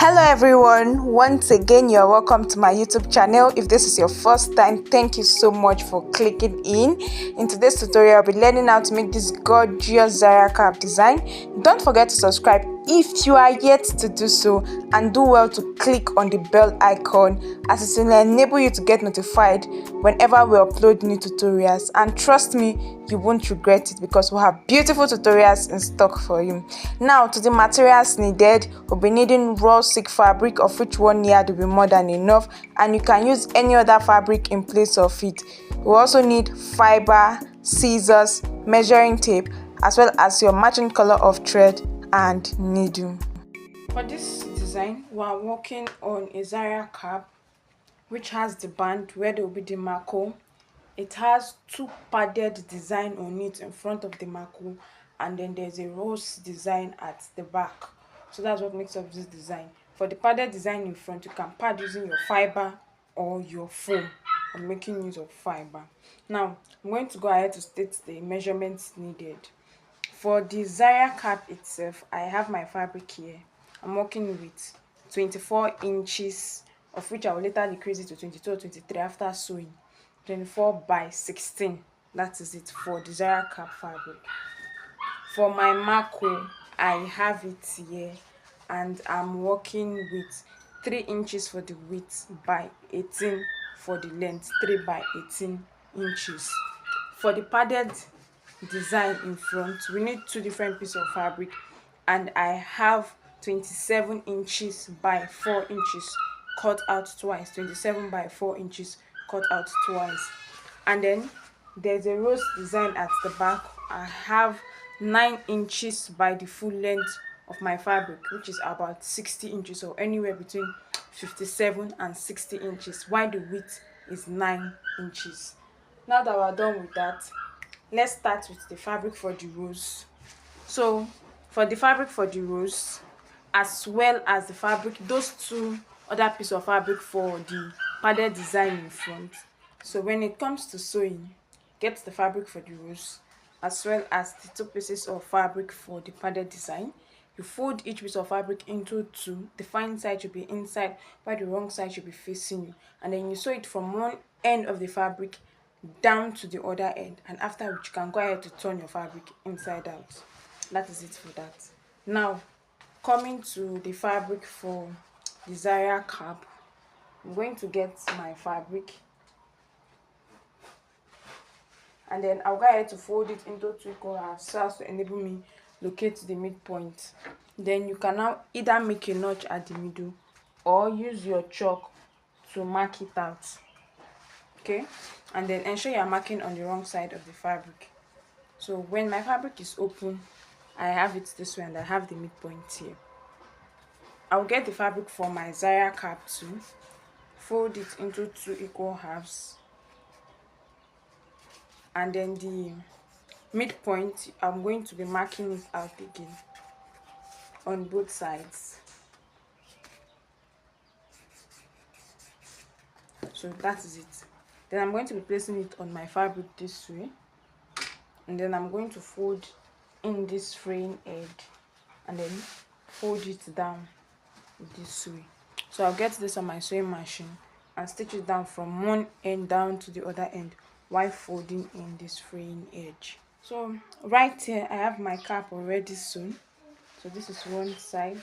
Hello everyone, once again you're welcome to my YouTube channel. If this is your first time, thank you so much for clicking in today's tutorial. I'll be learning how to make this gorgeous Zara cap design. Don't forget to subscribe if you are yet to do so, and do well to click on the bell icon, as it will enable you to get notified whenever we upload new tutorials. And trust me, you won't regret it because we have beautiful tutorials in stock for you. Now to the materials needed, we'll be needing raw silk fabric, of which 1 yard will be more than enough, and you can use any other fabric in place of it. We also need fiber, scissors, measuring tape, as well as your matching color of thread and needle. For this design, we are working on a Zara cap which has the band where there will be the marco. It has two padded design on it in front of the marco, and then there's a rose design at the back. So that's what makes up this design. For the padded design in front, you can pad using your fiber or your foam. I'm making use of fiber. Now I'm going to go ahead to state the measurements needed. For the Zara cap itself, I have my fabric here. I'm working with 24 inches, of which I will later decrease it to 22 or 23 after sewing. 24 by 16, that is it for the Zara cap fabric. For my marco, I have it here, and I'm working with 3 inches for the width by 18 for the length, 3 by 18 inches. For the padded design in front, we need 2 different pieces of fabric, and I have 27 inches by 4 inches cut out twice, 27 by 4 inches cut out twice. And then there's a rose design at the back. I have 9 inches by the full length of my fabric, which is about 60 inches, or anywhere between 57 and 60 inches, while the width is 9 inches. Now that we're done with that, let's start with the fabric for the rose. So for the fabric for the rose, as well as the fabric, those 2 other pieces of fabric for the padded design in front. So when it comes to sewing, get the fabric for the rose as well as the 2 pieces of fabric for the padded design. You fold each piece of fabric into 2. The fine side should be inside, while the wrong side should be facing you, and then you sew it from one end of the fabric down to the other end, and after which you can go ahead to turn your fabric inside out. That is it for that. Now coming to the fabric for the Zara cap, I'm going to get my fabric, and then I'll go ahead to fold it into 2 equal halves so as to enable me locate the midpoint. Then you can now either make a notch at the middle or use your chalk to mark it out. Okay, and then ensure you're marking on the wrong side of the fabric. So when my fabric is open, I have it this way, and I have the midpoint here. I'll get the fabric for my Zara cap too, fold it into 2 equal halves, and then the midpoint, I'm going to be marking it out again on both sides. So that is it. Then I'm going to be placing it on my fabric this way, and then I'm going to fold in this fraying edge and then fold it down this way. So I'll get this on my sewing machine and stitch it down from one end down to the other end while folding in this fraying edge. So right here I have my cap already sewn. So this is one side,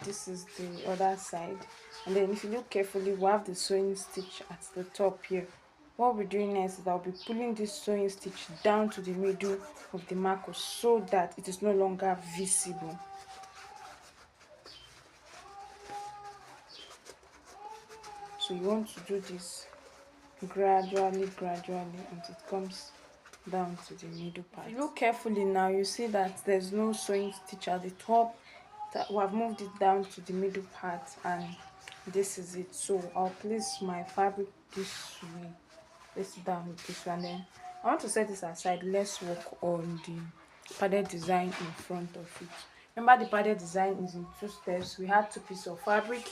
this is the other side, and then if you look carefully, we have the sewing stitch at the top here. What we're doing next is I'll be pulling this sewing stitch down to the middle of the marco so that it is no longer visible. So you want to do this gradually until it comes down to the middle part. If you look carefully now, you see that there's no sewing stitch at the top. That we have moved it down to the middle part, and this is it. So I'll place my fabric this way, place it down this way, and then I want to set this aside. Let's work on the padded design in front of it. Remember, the padded design is in 2 steps. We had 2 pieces of fabric,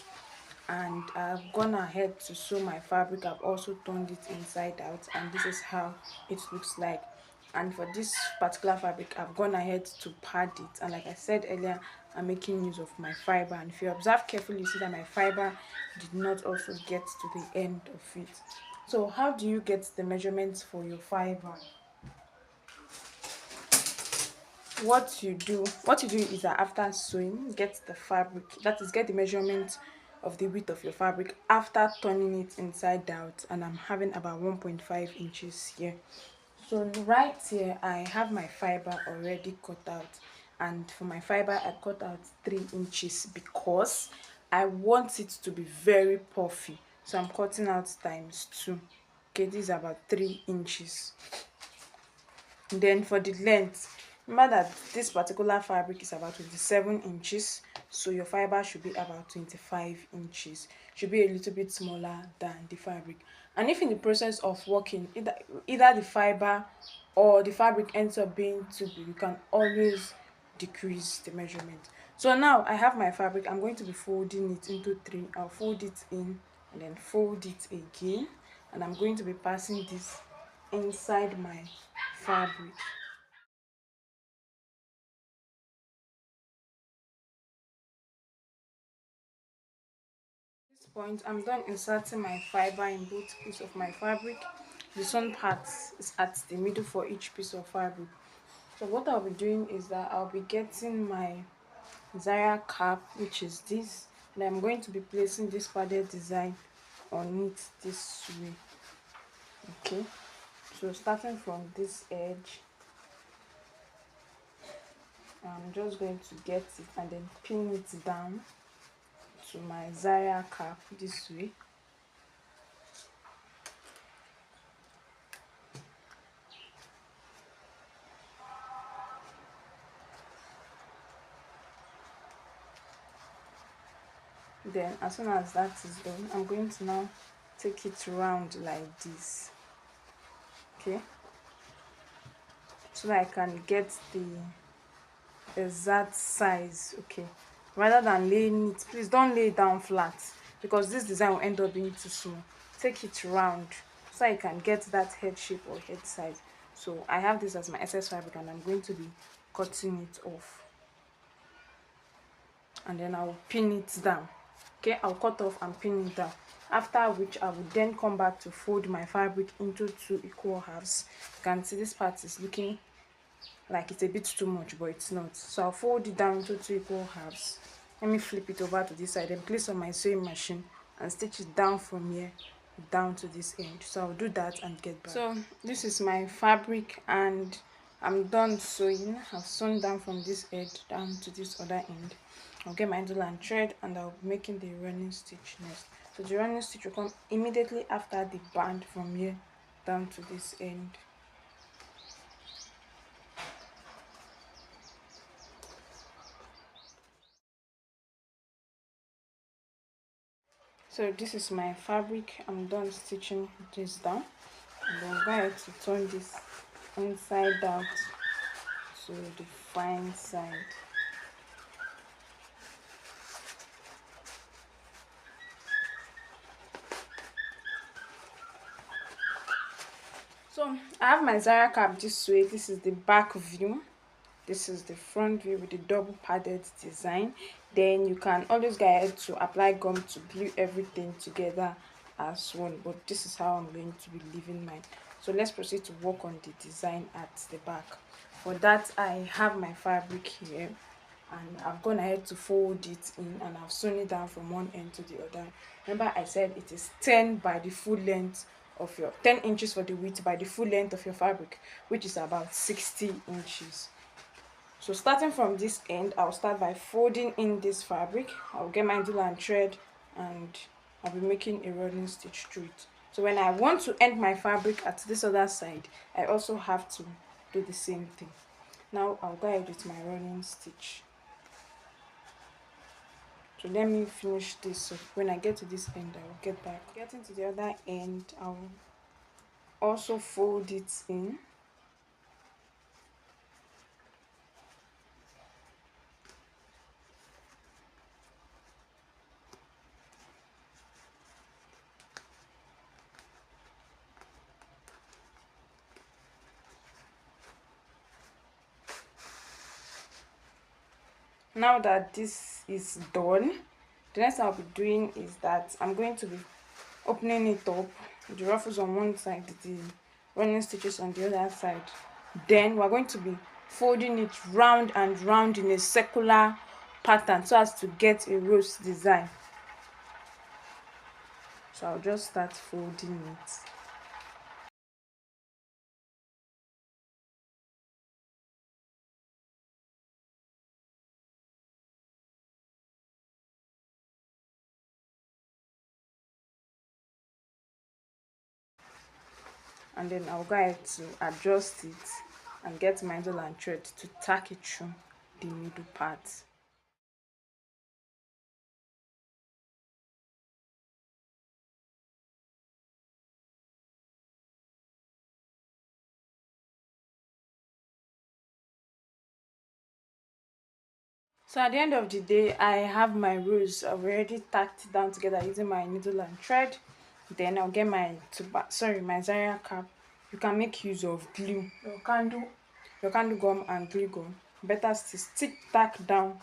and I've gone ahead to sew my fabric. I've also turned it inside out, and this is how it looks like. And for this particular fabric, I've gone ahead to pad it, and like I said earlier, I'm making use of my fiber. And if you observe carefully, you see that my fiber did not also get to the end of it. So how do you get the measurements for your fiber? What you do is that after sewing, get the fabric, that is, get the measurement of the width of your fabric after turning it inside out, and I'm having about 1.5 inches here. So right here I have my fiber already cut out, and for my fiber I cut out 3 inches because I want it to be very puffy, so I'm cutting out times 2. Okay, this is about 3 inches. Then for the length, remember that this particular fabric is about 27 inches, so your fiber should be about 25 inches, should be a little bit smaller than the fabric. And if in the process of working, either the fiber or the fabric ends up being too big, you can always decrease the measurement. So now I have my fabric. I'm going to be folding it into 3. I'll fold it in and then fold it again, and I'm going to be passing this inside my fabric. At this point, I'm done inserting my fiber in both pieces of my fabric. The sewn part is at the middle for each piece of fabric. So what I'll be doing is that I'll be getting my Zara cap, which is this, and I'm going to be placing this padded design on it this way. Okay, so starting from this edge, I'm just going to get it and then pin it down to my Zara cap this way. Then as soon as that is done, I'm going to now take it round like this, okay, so that I can get the exact size. Okay, rather than laying it, please don't lay it down flat, because this design will end up being too small. Take it round so I can get that head shape or head size. So I have this as my excess fabric, and I'm going to be cutting it off, and then I'll pin it down. Okay, I'll cut off and pin it down, after which I will then come back to fold my fabric into 2 equal halves. You can see this part is looking like it's a bit too much, but it's not. So I'll fold it down into 2 equal halves. Let me flip it over to this side and place on my sewing machine and stitch it down from here down to this end. So I'll do that and get back. So this is my fabric and I'm done sewing. I've sewn down from this edge down to this other end. I'll get my needle and thread, and I'll be making the running stitch next. So the running stitch will come immediately after the band from here down to this end. So this is my fabric. I'm done stitching this down, and then go ahead to turn this inside out to the fine side. So I have my Zara cap this way. This is the back view. This is the front view with the double padded design. Then you can always go ahead to apply gum to glue everything together as one, but this is how I'm going to be leaving mine. So let's proceed to work on the design at the back. For that, I have my fabric here, and I've gone ahead to fold it in, and I've sewn it down from one end to the other. Remember I said it is 10 by the full length of your 10 inches for the width by the full length of your fabric, which is about 60 inches. So starting from this end, I'll start by folding in this fabric. I'll get my needle and thread, and I'll be making a running stitch through it. So when I want to end my fabric at this other side, I also have to do the same thing. Now I'll go ahead with my running stitch. So let me finish this. So when I get to this end, I will get back. Getting to the other end, I'll also fold it in. Now that this is done, the next thing I'll be doing is that I'm going to be opening it up, the ruffles on one side, the running stitches on the other side. Then we're going to be folding it round and round in a circular pattern so as to get a rose design. So I'll just start folding it. And then I'll go ahead to adjust it and get my needle and thread to tack it through the middle part. So at the end of the day, I have my rose. I've already tacked it down together using my needle and thread. Then I'll get my my Zara cap. You can make use of glue, your candle gum and glue gum. Better to stick tack down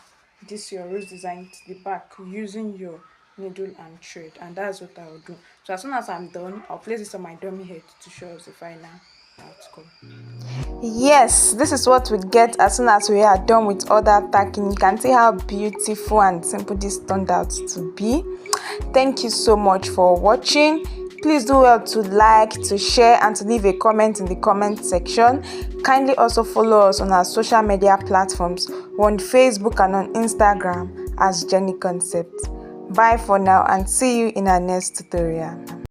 this your rose design to the back using your needle and thread, and that's what I will do. So as soon as I'm done, I'll place this on my dummy head to show us the final outcome. Yes, this is what we get as soon as we are done with all that tacking. You can see how beautiful and simple this turned out to be. Thank you so much for watching. Please do well to like, to share, and to leave a comment in the comment section. Kindly also follow us on our social media platforms. We're on Facebook and on Instagram as JenieConcept. Bye for now and see you in our next tutorial.